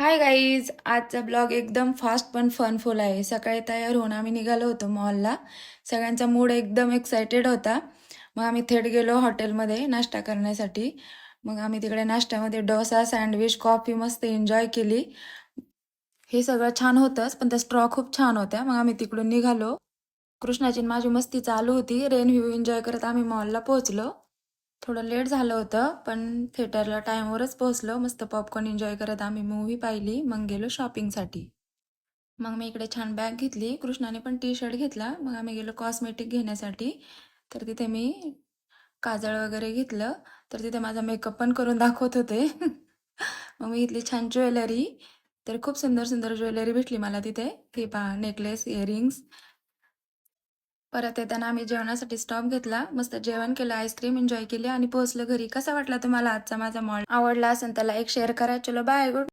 Hi guys, आजचा blog एकदम fast पण फनफुल आहे. सकाळी तयार होऊन आम्ही निघालो होतो मॉलला. सगळ्यांचा मूड एकदम एक्सायटेड होता. मग आम्ही थेट गेलो हॉटेलमध्ये नाश्ता करण्यासाठी. मग आम्ही तिकडे नाश्त्यामध्ये डोसा, सँडविच, कॉफी मस्त एन्जॉय केली. हे सगळं छान होतंच, पण त्या स्ट्रॉ खूप छान होत्या. मग आम्ही तिकडून निघालो. कृष्णाची आणि माझी मस्ती चालू होती. रेन व्ह्यू एन्जॉय करत आम्ही मॉलला पोहोचलो. थोडं लेट झालं होतं, पण थिएटरला टाईमवरच पोहोचलो. मस्त पॉपकॉर्न एन्जॉय करत आम्ही मूव्ही पाहिली. मग गेलो शॉपिंगसाठी. मग मी इकडे छान बॅग घेतली. कृष्णाने पण टी शर्ट घेतला. मग आम्ही गेलो कॉस्मेटिक घेण्यासाठी. तर तिथे मी काजळ वगैरे घेतलं. तर तिथे माझा मेकअप पण करून दाखवत होते. मग मी घेतली छान ज्वेलरी. तर खूप सुंदर सुंदर ज्वेलरी भेटली मला तिथे. हे पहा, नेकलेस, इयरिंग्स. परत येताना आम्ही जेवणासाठी स्टॉप घेतला. मस्त जेवण केलं, आईस्क्रीम एन्जॉय केली आणि पोहोचलो घरी. कसा वाटला तुम्हाला आजचा माझा मॉल? आवडला असेल तर लाईक शेअर करा. चलो बाय, गुड